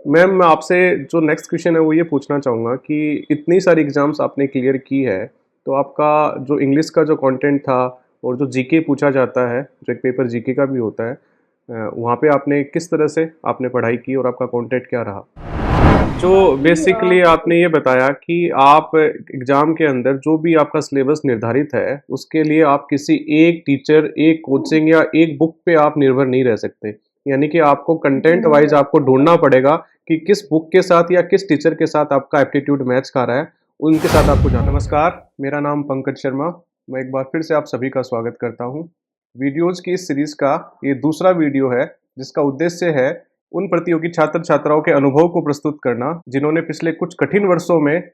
Ma'am मैं आपसे जो नेक्स्ट क्वेश्चन है वो ये पूछना चाहूँगा कि इतनी सारी एग्ज़ाम्स आपने क्लियर की है, तो आपका जो इंग्लिश का जो कंटेंट था और जो जीके पूछा जाता है, जो एक पेपर जीके का भी होता है, वहाँ पे आपने किस तरह से आपने पढ़ाई की और आपका कंटेंट क्या रहा? जो जी बेसिकली आपने ये बताया कि आप एग्ज़ाम के अंदर जो भी आपका सिलेबस निर्धारित है, उसके लिए आप किसी एक टीचर, एक कोचिंग या एक बुक पे आप निर्भर नहीं रह सकते। यानी कि आपको जी कंटेंट नहीं वाइज़ रह आपको सकते। ढूँढना पड़ेगा कि किस बुक के साथ या किस टीचर के साथ आपका एप्टीट्यूड मैच कर रहा है, उनके साथ आपको जाना। नमस्कार, मेरा नाम पंकज शर्मा। मैं एक बार फिर से आप सभी का स्वागत करता हूँ। वीडियोज़ की इस सीरीज़ का ये दूसरा वीडियो है, जिसका उद्देश्य है उन प्रतियोगी छात्र-छात्राओं के अनुभव को प्रस्तुत करना, जिन्होंने पिछले कुछ कठिन वर्षों में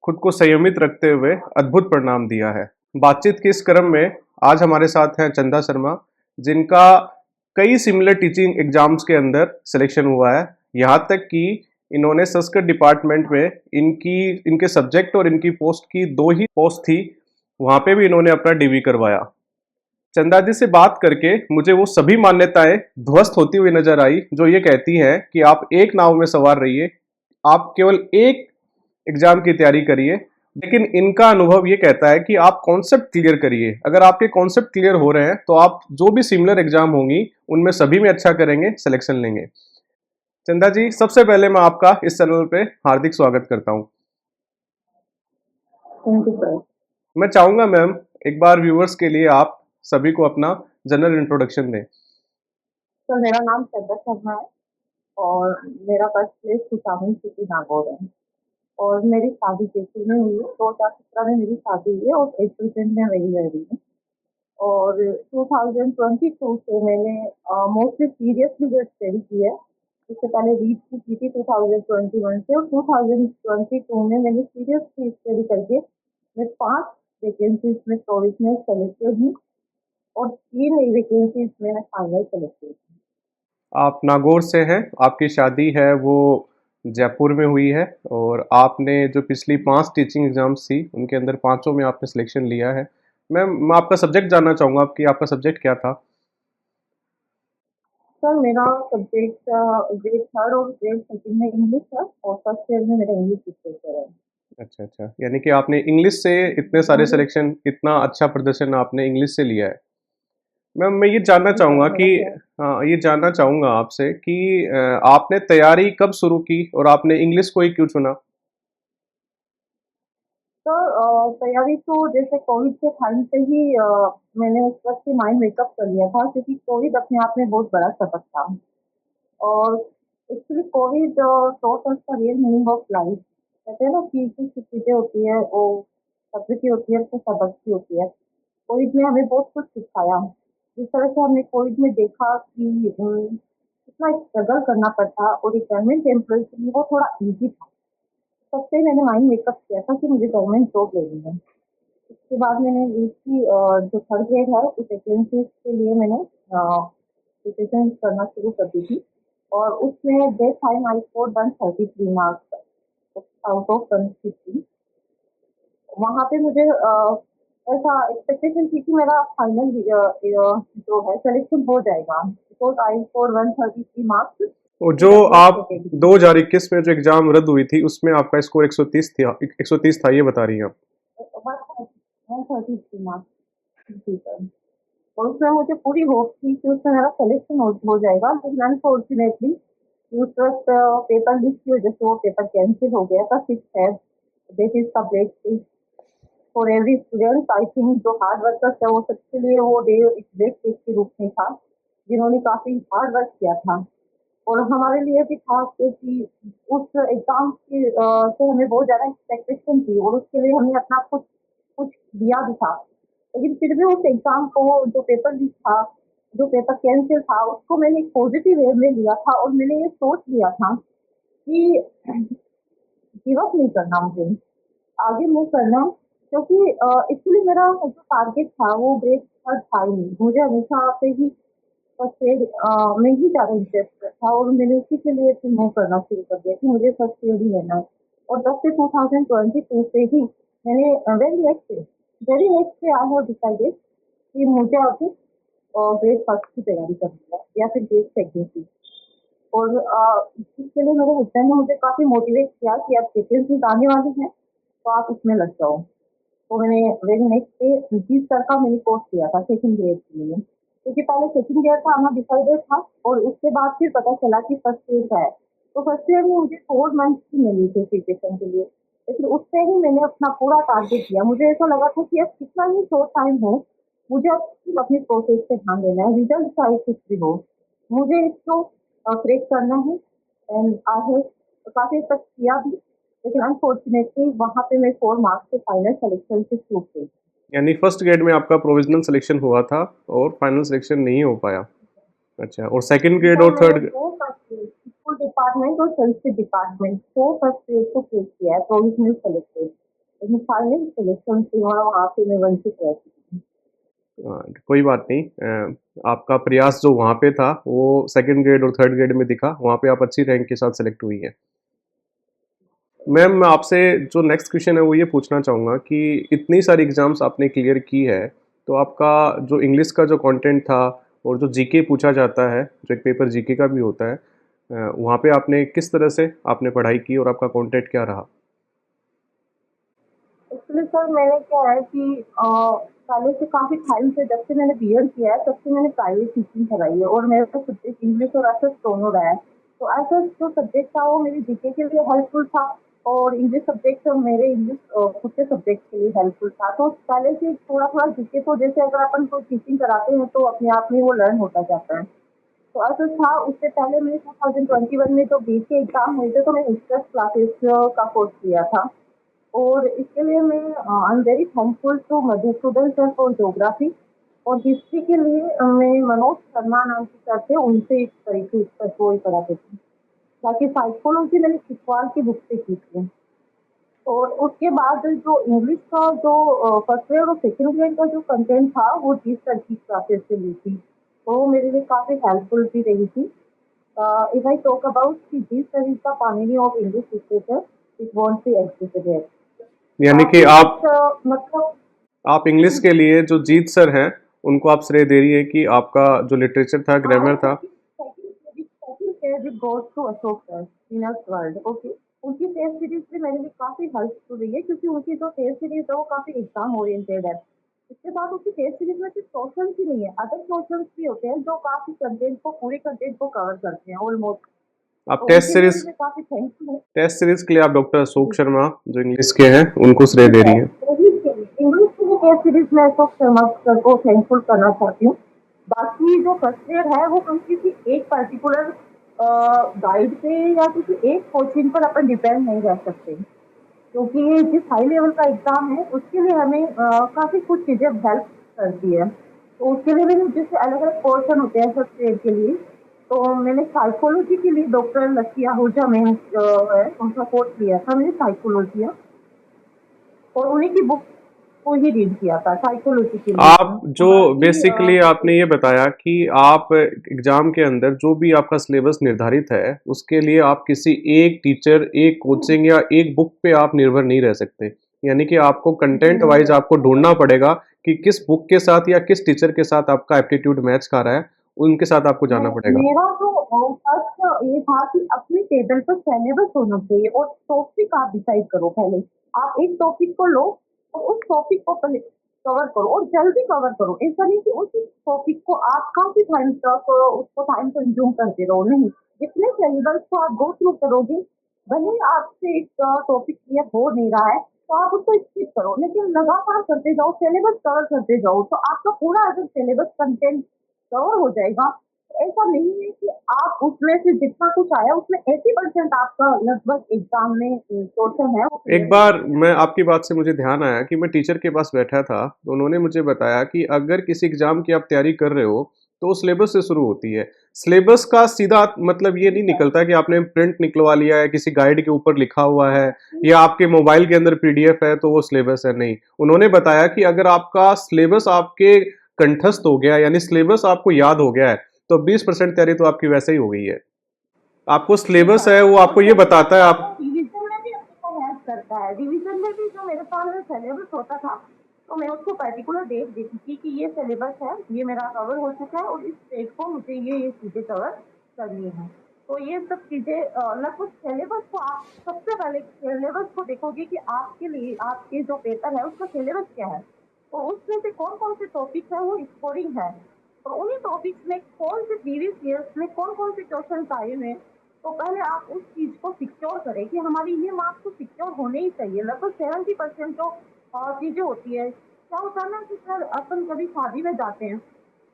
खुद को संयमित रखते हुए अद्भुत परिणाम दिया है। बातचीत के इस क्रम में आज हमारे साथ हैं चंदा शर्मा, जिनका कई सिमिलर टीचिंग एग्जाम्स के अंदर सिलेक्शन हुआ है। यहाँ तक कि इन्होंने संस्कृत डिपार्टमेंट में इनकी इनके सब्जेक्ट और इनकी पोस्ट की दो ही पोस्ट थी, वहाँ पे भी इन्होंने अपना डीवी करवाया। चंदा जी से बात करके मुझे वो सभी मान्यताएं ध्वस्त होती हुई नजर आई जो ये कहती हैं कि आप एक नाव में सवार रहिए, आप केवल एक एग्जाम की तैयारी करिए। लेकिन इनका अनुभव ये कहता है कि आप कॉन्सेप्ट क्लियर करिए। अगर आपके कॉन्सेप्ट क्लियर हो रहे हैं तो आप जो भी सिमिलर एग्जाम होंगी उनमें सभी में अच्छा करेंगे, सिलेक्शन लेंगे। चंदा जी, सबसे पहले मैं आपका इस चैनल पे हार्दिक स्वागत करता हूँ। Thank you sir. मैं चाहूंगा मैम, एक बार व्यूअर्स के लिए आप सभी को अपना जनरल इंट्रोडक्शन दें। सर मेरा नाम चंदा शर्मा है और मेरा बर्थ प्लेस सुचामन सिटी नागौर है। और मेरी शादी जयपुर में हुई है। 2017 में मेरी शादी हुई है और प्रेजेंट में वही रह रही हूँ। और 2022 से मैंने मोस्टली सीरियसली जो स्टडी की है। इससे पहले रीड की थी 2021 से, और 2022 में मैंने सीरियसली स्टडी करके मैं 5 वैकेंसीज में प्रोविजनल सेलेक्टेड हूँ और 3 वैकेंसीज में मैं फाइनल सेलेक्टेड हूँ। आप नागौर से हैं, आपकी शादी है वो जयपुर में हुई है और आपने जो पिछली 5 टीचिंग एग्ज़ाम्स थी, उनके अंदर पाँचों में आपने सिलेक्शन लिया है। मैं आपका सब्जेक्ट जानना चाहूँगा कि आपका सब्जेक्ट क्या था? सर मेरा सब्जेक्ट ग्रेड थर्ड और ग्रेड सेकंड में इंग्लिश है और फर्स्ट ईयर में मेरा इंग्लिश लिटरेचर है। अच्छा, अच्छा। यानी कि आपने इंग्लिश से इतने सारे सिलेक्शन, इतना अच्छा प्रदर्शन आपने इंग्लिश से लिया है। मैम मैं ये जानना जी सर चाहूँगा कि मेरा सर। ये जानना चाहूँगा आपसे कि आपने तैयारी कब शुरू की और आपने इंग्लिश को ही क्यों चुना? सर तैयारी तो जैसे कोविड के टाइम से ही मैंने उस वक्त से माइंड मेकअप कर लिया था, क्योंकि कोविड अपने आप में बहुत बड़ा सबक था। और actually Covid taught us the real meaning of life. कहते हैं ना कि कुछ चीजें होती है वो सब्र की होती है, कुछ सबक की होती है। कोविड में हमें बहुत कुछ सिखाया। जिस तरह से हमने कोविड में देखा कि कितना स्ट्रगल करना पड़ता और एक गवर्नमेंट एम्प्लॉय के लिए वो थोड़ा इजी था। तब से मैंने माइंड मेकअप किया था कि मुझे गवर्नमेंट जॉब लेनी है। उसके बाद मैंने इसकी जो थर्ड ग्रेड है उस वैकेंसी के लिए मैंने प्रिपरेशन करना शुरू कर दी थी। और उसमें that time I score 133 marks out of 150। वहाँ पे मुझे ऐसा एक्सपेक्टेशन थी कि मेरा फाइनल जो है सिलेक्शन हो जाएगा, बिकॉज आई स्कोर 133 मार्क्स और इन जो डब्ल्यू एच आप कैटेगरी। 2021 में जो एग्ज़ाम रद्द हुई थी, उसमें आपका स्कोर 130 था, 130 था, ये बता रही हैं आप? 133 मार्क्स। जी सर। और उसमें मुझे पूरी होप थी कि उसमें मेरा सिलेक्शन हो जाएगा, लेकिन अनफॉर्चुनेटली उस वक्त पेपर लीक की वजह से वो पेपर कैंसिल हो गया था। 6 है, this is the break for every student. I think जो हार्ड वर्कर्स है वो सबके लिए वो डे एक ब्रेक के रूप में था, जिन्होंने काफी हार्ड वर्क किया था। और हमारे लिए भी था क्योंकि उस एग्जाम की से हमें बहुत ज्यादा एक्सपेक्टेशन थी और उसके लिए हमने अपना कुछ कुछ दिया भी था। लेकिन फिर भी उस एग्जाम को, जो पेपर लीक था, जो पेपर कैंसिल था, उसको मैंने एक पॉजिटिव वे में लिया था और मैंने ये सोच लिया था कि गिव अप नहीं करना मुझे, आगे मूव करना। क्योंकि एक्चुअली मेरा जो टारगेट था वो ग्रेड थर्ड था ही नहीं। मुझे हमेशा से ही फर्स्ट एड में ही ज़्यादा इंटरेस्ट था और मैंने उसी के लिए फिर मूव करना शुरू कर दिया कि मुझे फर्स्ट एड ही लेना है। और तब से 2022 से ही मैंने very next day I have decided कि मुझे अब ग्रेड फर्स्ट की तैयारी करनी है या फिर ग्रेड सेकेंड की। और इसके लिए मेरे हस्बैंड ने मुझे काफ़ी मोटिवेट किया कि अब वैकेंसीज आने वाली हैं, तो आप इसमें लग जाओ। तो मैंने वेरी नेक्स्ट डे 20 सर का मैंने कोर्स किया था सेकंड ईयर के लिए, क्योंकि पहले सेकंड ईयर का आना डिसाइडेड था और उसके बाद फिर पता चला कि फर्स्ट ईयर का है। तो फर्स्ट ईयर में मुझे 4 मंथ्स की मिली थी प्रिपरेशन के लिए, लेकिन उससे ही मैंने अपना पूरा टारगेट किया। मुझे ऐसा लगा था कि अब कितना ही शॉर्ट टाइम हो, मुझे अब सिर्फ अपनी प्रोसेस पे ध्यान देना है, रिजल्ट चाहे कुछ भी हो, मुझे इसको क्रैक करना है। एंड आई हैव काफ़ी तक किया भी, लेकिन अनफॉर्चुनेटली वहाँ पे मैं 4 मार्क्स से फाइनल सिलेक्शन से चूक गई। यानी फर्स्ट ग्रेड में आपका प्रोविजनल सिलेक्शन हुआ था और फाइनल सिलेक्शन नहीं हो पाया। अच्छा, और सेकंड ग्रेड सर और मैंने थर्ड? दो फर्स्ट स्कूल डिपार्टमेंट और संस्कृत डिपार्टमेंट दो फर्स्ट ग्रेड को फेस किया है, प्रोविजनल सेलेक्टेड, लेकिन फाइनल सिलेक्शन से वहाँ पे मैं वंचित रह चुकी हूँ। कोई बात नहीं। आपका प्रयास जो वहाँ पे था वो सेकंड ग्रेड और थर्ड ग्रेड में दिखा, वहाँ पे आप अच्छी रैंक के साथ सेलेक्ट हुई हैं। मैम, मैं आपसे जो नेक्स्ट क्वेश्चन है वो ये पूछना चाहूँगा कि इतनी सारी एग्जाम्स आपने क्लियर की है, तो आपका जो इंग्लिश का जो कंटेंट था और जो जीके पूछा जाता है, जो एक पेपर जीके का भी होता है, वहाँ पे आपने किस तरह से आपने पढ़ाई की और आपका कंटेंट क्या रहा? एक्चुअली सर मैंने क्या है कि पहले से काफ़ी टाइम से, जब से मैंने बीएड किया है तब से मैंने प्राइवेट टीचिंग कराई है और मेरा सब्जेक्ट इंग्लिश और एसएस दोनों रहा है। तो एसएस जो सब्जेक्ट था वो मेरी जीके के लिए हेल्पफुल था, और इंग्लिश सब्जेक्ट मेरे इंग्लिश खुद के सब्जेक्ट के लिए हेल्पफुल था। तो पहले से थोड़ा थोड़ा जीके, तो जैसे अगर अपन कोई टीचिंग कराते हैं तो अपने आप में वो लर्न होता जाता है। तो ऐसा था। उससे पहले मैंने 2021 में जो बीट के एग्जाम हुए थे तो मैंने एक्स्ट्रा क्लासेस का कोर्स किया था, और इसके लिए मैं I am very thankful to Madhusudan sir for geography, और हिस्ट्री के लिए मैं मनोज शर्मा नाम के सर थे, उनसे एक तरीके पर वो ही पढ़ाते थे। बाकी साइकोलॉजी मैंने किसवाल की बुक से की थी। और उसके बाद जो इंग्लिश का जो फर्स्ट ग्रेड और सेकंड ग्रेड का जो कंटेंट था वो जीत सर की क्लासेस से ली थी, तो वो मेरे लिए काफ़ी हेल्पफुल भी रही थी। इफ आई टॉक अबाउट कि Jeet sir is the Panini of English literature, it won't be existed. यानी कि काफ़ी कुछ मतलब आप इंग्लिश के लिए जो जीत सर हैं, उनको आप श्रेय दे रही हैं कि आपका जो लिटरेचर था, हाँ, ग्रामर था। Second credit goes to Ashok sir, peanuts world. Okay, उनकी टेस्ट सीरीज भी मेरे लिए काफ़ी हेल्पफुल रही है, क्योंकि उनकी जो टेस्ट सीरीज है वो काफ़ी एग्जाम ओरिएंटेड है। इसके साथ उसकी टेस्ट सीरीज में सिर्फ क्वेश्चन ही नहीं है, अदर क्वेश्चन भी होते हैं जो काफ़ी कंटेंट को, पूरे कंटेंट को कवर करते हैं ऑलमोस्ट। आप तो टेस्ट उनके लिए भी सीरीज मैं काफ़ी थैंकफुल हूँ। टेस्ट सीरीज के लिए आप डॉक्टर अशोक शर्मा जो इंग्लिश के हैं उनको श्रेय दे रही हैं। इंग्लिश की भी टेस्ट सीरीज में अशोक शर्मा सर को थैंकफुल करना चाहती हूँ। बाकी जो फर्स्ट ग्रेड है वो हम किसी एक पर्टिकुलर गाइड पे या किसी एक कोचिंग पर अपन डिपेंड नहीं रह सकते, क्योंकि ये जिस हाई लेवल का एग्जाम है उसके लिए हमें काफ़ी कुछ चीज़ें हेल्प करती है। तो उसके लिए मैंने जैसे अलग अलग पोर्शन होते हैं फर्स्ट ग्रेड के लिए, तो मैंने साइकोलॉजी के लिए डॉक्टर लकी आहूजा मैम है, उनका कोर्स लिया था मैंने साइकोलॉजी, और उन्हीं की बुक को ही रीड किया था साइकोलॉजी के लिए। आप जो बाकी बेसिकली आपने ये बताया कि आप एग्जाम के अंदर जो भी आपका सिलेबस निर्धारित है उसके लिए आप किसी एक टीचर, एक कोचिंग या एक बुक पे आप निर्भर नहीं रह सकते। यानी कि आपको कंटेंट वाइज आपको ढूंढना पड़ेगा कि किस बुक के साथ या किस टीचर के साथ आपका एप्टीट्यूड मैच कर रहा है, उनके साथ आपको जाना पड़ेगा। मेरा जो फर्स्ट ये था कि अपने टेबल पर सिलेबस होना चाहिए, और टॉपिक आप डिसाइड करो पहले। आप एक टॉपिक को लो और उस टॉपिक को पहले कवर करो, और जल्दी कवर करो। ऐसा नहीं कि उस टॉपिक को आप काफी टाइम तक उसको टाइम कंज्यूम करते रहो, नहीं। जितने सिलेबस को आप गो थ्रू करोगे, भले ही आपसे एक टॉपिक क्लियर हो नहीं रहा है तो आप उसको स्किप करो, लेकिन लगातार करते जाओ, सिलेबस कवर करते जाओ, तो आपका पूरा अगर सिलेबस कंटेंट कवर हो जाएगा। तो ऐसा नहीं है कि आप उसमें से जितना कुछ आया उसमें 80% आपका लगभग एग्जाम में क्वेश्चन है वो एक क्लियर हो बार जाएगा। मैं आपकी बात से मुझे ध्यान आया कि मैं टीचर के पास बैठा था, तो उन्होंने मुझे बताया कि अगर किसी एग्जाम की आप तैयारी कर रहे हो तो वो सिलेबस से शुरू होती है। सिलेबस का सीधा मतलब ये नहीं निकलता कि आपने प्रिंट निकलवा लिया है, किसी गाइड के ऊपर लिखा हुआ है या आपके मोबाइल के अंदर पीडीएफ है तो वो सिलेबस है, नहीं। उन्होंने बताया कि अगर आपका सिलेबस आपके कंठस्थ हो गया, यानी सिलेबस आपको याद हो गया है, तो 20% तैयारी तो आपकी वैसे ही हो गई है। आपको जी सिलेबस सर, है वो और आपको ये सिलेबस बताता है आप। आपको रिवीजन में भी अपने को हेल्प करता है। रिवीजन में भी जो मेरे पास सिलेबस होता था, तो मैं उसको पर्टिकुलर डेट देती थी कि ये सिलेबस है, ये मेरा कवर हो चुका है और इस डेट को मुझे ये चीज़ें कवर करनी है। तो ये सब चीजें लगभग सिलेबस को आप सबसे पहले सिलेबस को देखोगे कि आपके लिए आपके जो पेपर है उसका सिलेबस क्या है, तो उसमें से कौन कौन से टॉपिक है वो स्कोरिंग है, और उन्हीं टॉपिक्स में कौन से प्रीवियस ईयर्स में कौन कौन से क्वेश्चन आए हुए हैं। तो पहले आप उस चीज को सिक्योर करें कि हमारी ये मार्क्स तो सिक्योर होने ही चाहिए। लगभग 70% जो चीजें होती है, क्या होता है ना कि सर अपन कभी शादी में जाते हैं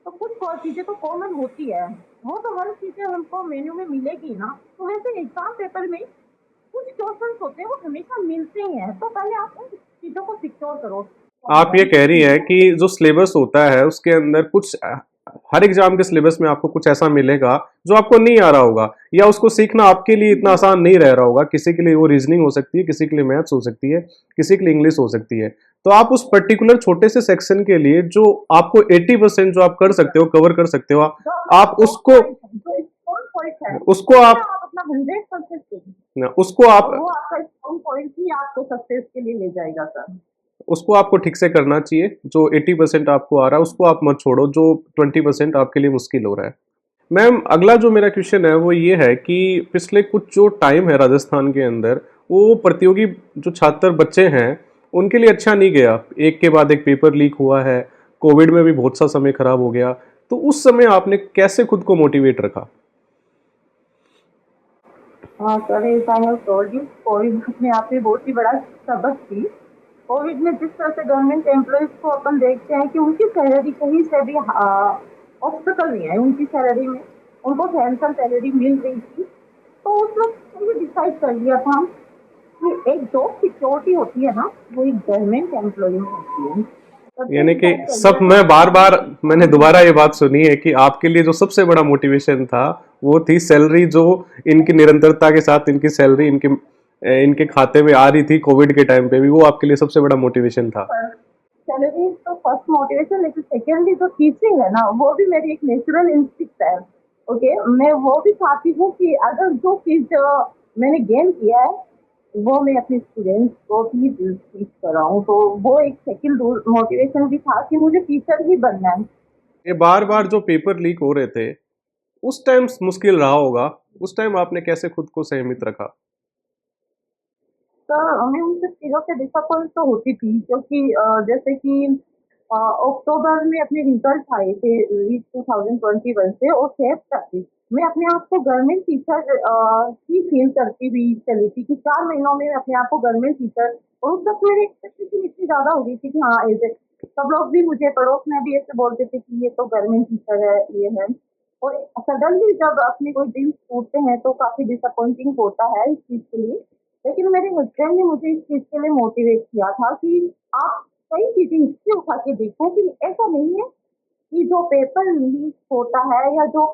तो कुछ और चीजें तो कॉमन होती है, वो तो हर चीजें हमको मेन्यू में मिलेगी ना। तो वैसे एग्जाम पेपर में कुछ क्वेश्चन होते हैं वो हमेशा मिलते ही हैं, तो पहले आप उन चीजों को सिक्योर करो। आप ये कह रही हैं कि जो सिलेबस होता है उसके अंदर कुछ हर एग्जाम के सिलेबस में आपको कुछ ऐसा मिलेगा जो आपको नहीं आ रहा होगा, या उसको सीखना आपके लिए इतना आसान नहीं रह रहा होगा। किसी के लिए वो रीजनिंग हो सकती है, किसी के लिए मैथ्स हो सकती है, किसी के लिए इंग्लिश हो सकती है। तो आप उस पर्टिकुलर छोटे से सेक्शन के लिए जो आपको 80% जो आप कर सकते हो, कवर कर सकते हो, जो अपना आप स्ट्रॉन्ग उसको पॉइंट है, जो स्ट्रॉन्ग पॉइंट है, उसको उसमें आप आप अपना 100% दें, उसको आप और वो आपका स्ट्रॉन्ग पॉइंट ही आपको सक्सेस के लिए ले जाएगा सर। उसको आपको ठीक से करना चाहिए। जो 80% आपको आ रहा है उसको आप मत छोड़ो, जो 20% आपके लिए मुश्किल हो रहा है। मैम, अगला जो मेरा क्वेश्चन है वो ये है कि पिछले कुछ जो टाइम है राजस्थान के अंदर, वो प्रतियोगी जो छात्र बच्चे हैं उनके लिए अच्छा नहीं गया। एक के बाद एक पेपर लीक हुआ है, कोविड में भी बहुत सा समय खराब हो गया। तो उस समय आपने कैसे खुद को मोटिवेट रखा? हाँ sir, as I have told you, COVID अपने आप में बहुत ही बड़ा सबक थी। कोविड में जिस तरह से गवर्नमेंट एम्प्लॉयज को अपन देखते हैं कि उनकी सैलरी कहीं से भी ऑब्स्टिकल नहीं है उनकी सैलरी में, उनको हैंडसम सैलरी मिल रही थी। तो उस वक्त ये डिसाइड कर लिया था कि एक जॉब सिक्योरिटी होती है ना, वो एक गवर्नमेंट एम्प्लॉय में होती है। तब से यानी कि डिसाइड कर सब, लिया था मैं कि बार बार मैंने हाँ, दोबारा ये बात सुनी है कि आपके लिए जो सबसे बड़ा मोटिवेशन था वो थी सैलरी, जो इनकी निरंतरता के साथ इनकी सैलरी इनके खाते में आ रही थी कोविड के टाइम पे भी, वो आपके लिए सबसे बड़ा मोटिवेशन था। सैलरी तो फर्स्ट मोटिवेशन, लेकिन सेकेंडली जो टीचिंग है ना वो भी मेरी एक नेचुरल इंस्टिक्ट है। ओके, मैं वो भी चाहती हूँ कि अगर जो चीज मैंने गेन किया है वो मैं अपने स्टूडेंट्स को भी टीच कराऊँ, तो वो एक सेकंड मोटिवेशन भी था कि मुझे टीचर ही बनना है। ये बार बार जो पेपर लीक हो रहे थे उस टाइम मुश्किल रहा होगा, उस टाइम आपने कैसे खुद को संयमित रखा? तो मैं उन सब चीज़ों से डिसअपॉइंट तो होती थी, क्योंकि जैसे कि अक्टूबर में अपने रिजल्ट आए थे 2021 से, और फेब तक मैं अपने आप को गवर्नमेंट टीचर ही फील करती हुई चली थी कि 4 महीनों में अपने आप को गवर्नमेंट टीचर। और उस वक्त मेरी एक्सपेक्टेशन इतनी ज़्यादा हो गई थी कि हाँ ऐसे सब लोग भी मुझे पड़ोस में भी ऐसे बोलते थे कि ये तो गवर्नमेंट टीचर है, ये है। और सडनली जब अपने कोई ड्रीम्स टूटते हैं तो काफ़ी डिसअपॉइंटिंग होता है इस चीज़ के लिए। लेकिन मेरे हस्बैंड ने मुझे इस चीज़ के लिए मोटिवेट किया था कि आप कई चीज़ें हिस्ट्री उठा के देखो कि ऐसा नहीं है कि जो पेपर लीक होता है या जो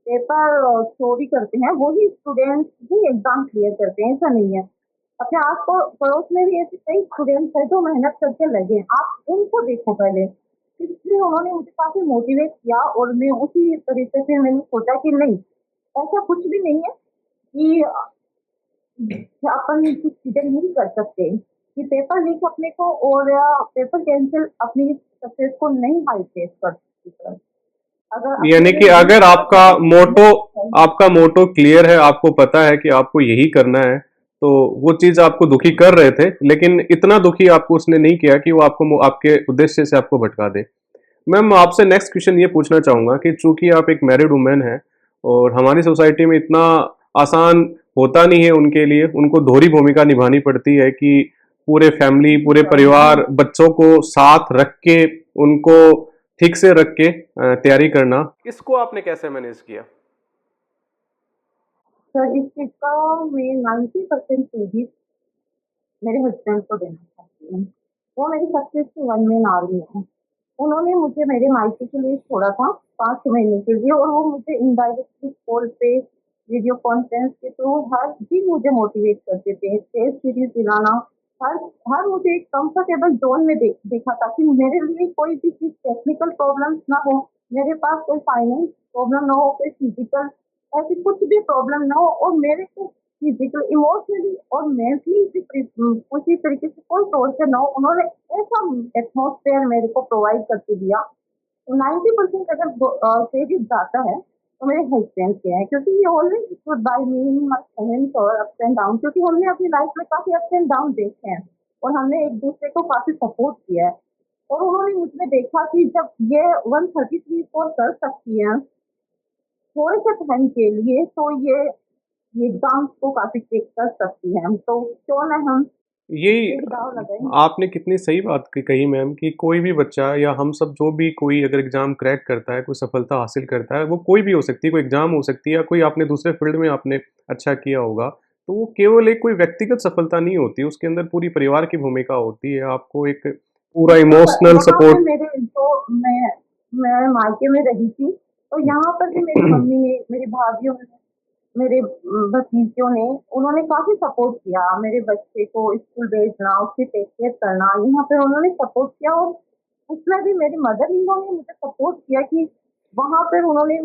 पेपर चोरी करते हैं वही स्टूडेंट्स ही एग्जाम क्लियर करते हैं, ऐसा नहीं है। अपने आप को पड़ोस में भी ऐसे कई स्टूडेंट्स हैं जो मेहनत करके लगे हैं, आप उनको देखो पहले। इसलिए उन्होंने मुझे काफी मोटिवेट किया, और मैं उसी तरीके से मैंने सोचा कि नहीं, ऐसा कुछ भी नहीं है कि अपन कुछ चीजें नहीं कर सकते, कि पेपर लीक अपने को और पेपर कैंसिल अपनी सक्सेस को नहीं हाईटेक कर सकते। अगर अपने यानी में कि ड्रीम अगर है तो आपका मोटो क्लियर है, आपको पता है कि आपको यही करना है, तो वो चीज आपको दुखी कर रहे थे लेकिन इतना दुखी आपको उसने नहीं किया कि वो आपको आपके उद्देश्य से आपको भटका दे। मैम, आपसे नेक्स्ट क्वेश्चन ये पूछना चाहूंगा कि चूंकि आप एक मैरिड वुमेन हैं और हमारी सोसाइटी में इतना आसान होता नहीं है उनके लिए, उनको दोहरी भूमिका निभानी पड़ती है कि पूरे फैमिली, पूरे परिवार, बच्चों को साथ रख के, उनको ठीक से रख के तैयारी करना, इसको आपने कैसे मैनेज किया? सर इस चीज का मैं 90% क्रेडिट मेरे हस्बैंड को देना चाहती हूँ। वो मेरी सक्सेस की वन मैन आर्मी है। उन्होंने मुझे मेरे मायके के लिए छोड़ा था 5 महीने के लिए, और वो मुझे इनडायरेक्टली कॉल पे, वीडियो कॉन्फ्रेंस के थ्रू हर दिन मुझे मोटिवेट करते थे, टेस्ट सीरीज दिलाना। हर हर मुझे एक कंफर्टेबल जोन में देखा था कि मेरे लिए कोई भी चीज टेक्निकल प्रॉब्लम्स ना हो, मेरे पास कोई फाइनेंस प्रॉब्लम ना हो, कोई फिजिकल ऐसी कुछ भी प्रॉब्लम ना हो, और मेरे को फिजिकल इमोशनली और मेंटली उसी तरीके से कोई टॉर्चर ना हो। उन्होंने ऐसा एटमोसफेयर मेरे को प्रोवाइड करके दिया। 90% अगर क्रेडिट जाता है तो मेरे हस्बैंड के हैं, क्योंकि ये always stood by me in my challenge और अप्स एंड डाउन, क्योंकि हमने अपनी लाइफ में काफी अप्स एंड डाउन देखे हैं और हमने एक दूसरे को काफी सपोर्ट किया है। और उन्होंने मुझमें देखा कि जब ये 133 स्कोर कर सकती है थोड़े से टाइम के लिए, तो ये एग्जाम्स को काफी टेक कर सकती है, तो क्यों ना हम यही एक दाव लगाएं। आपने कितनी सही बात कही मैम कि कोई भी बच्चा या हम सब जो भी कोई अगर एग्ज़ाम क्रैक करता है, कोई सफलता हासिल करता है, वो कोई भी हो सकती है, कोई एग्ज़ाम हो सकती है या कोई आपने दूसरे फील्ड में आपने अच्छा किया होगा, तो वो केवल एक कोई व्यक्तिगत सफलता नहीं होती, उसके अंदर पूरी परिवार की भूमिका होती है, आपको एक पूरा इमोशनल वहाँ पे सपोर्ट। मेरे जो मैं मायके में रही थी, तो यहाँ पर भी मेरी मम्मी ने, मेरी भाभीयों ने, मेरे भतीजियों ने, उन्होंने काफी सपोर्ट किया मेरे बच्चे को स्कूल भेजना, उसकी टेक केयर करना, यहाँ पे उन्होंने सपोर्ट किया। और उसमें भी मेरी मदर इन लॉ ने मुझे सपोर्ट किया कि वहाँ पर उन्होंने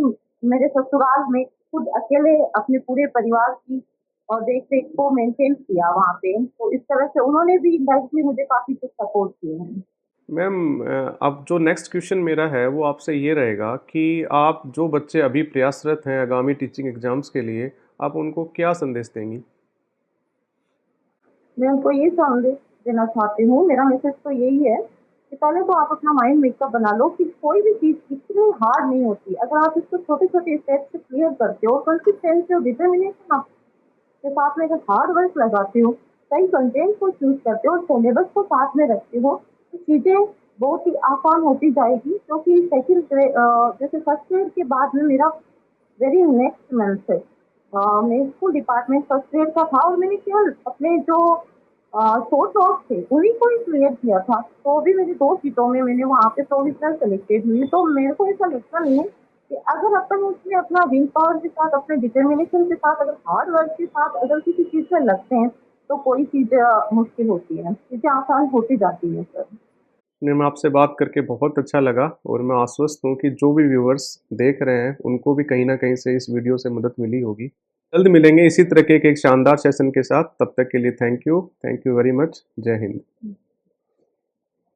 मेरे ससुराल में खुद अकेले अपने पूरे परिवार की और देख रेख को मेंटेन किया वहाँ पे, तो इस तरह से उन्होंने भी इंडायरेक्टली मुझे काफी कुछ सपोर्ट किए हैं। मैम अब जो नेक्स्ट क्वेश्चन मेरा है वो आपसे ये रहेगा कि आप जो बच्चे अभी प्रयासरत हैं आगामी टीचिंग एग्ज़ाम्स के लिए, आप उनको क्या संदेश देंगी? मैं उनको ये संदेश देना चाहती हूँ, मेरा मैसेज तो यही है कि पहले तो आप अपना माइंड मेकअप बना लो कि कोई भी चीज़ इतनी हार्ड नहीं होती। अगर आप इसको छोटे-छोटे स्टेप से क्लियर करते हो, कंसिस्टेंसी और डिटर्मिनेशन आप के साथ में अगर हार्ड वर्क लगाते हो, सही कंटेंट को चूज़ करते हो और सिलेबस को साथ में रखते हो, तो चीज़ें बहुत ही आसान होती जाएगी। क्योंकि जैसे फर्स्ट ईयर के बाद में मेरा वेरी नेक्स्ट मंथ से मैं स्कूल डिपार्टमेंट फर्स्ट ग्रेड का था और मैंने केवल अपने जो शॉर्ट नोट्स थे उन्हीं को ही क्लियर किया था। तो भी मेरी 2 सीटों में मैंने वहाँ पे प्रोविजनल सेलेक्टेड हुई। तो मेरे को ऐसा लगता नहीं है कि अगर अपन उसमें अपना विल पावर के साथ, अपने डिटर्मिनेशन के साथ, अगर हार्ड वर्क के साथ अगर किसी चीज़ में लगते हैं, तो कोई चीज़ मुश्किल होती है, चीज़ें आसान होती जाती हैं सर। मैम आपसे बात करके बहुत अच्छा लगा और मैं आश्वस्त हूँ कि जो भी व्यूअर्स देख रहे हैं उनको भी कहीं ना कहीं से इस वीडियो से मदद मिली होगी। जल्द मिलेंगे इसी तरह के एक शानदार सेशन के साथ, तब तक के लिए थैंक यू वेरी मच। जय हिंद।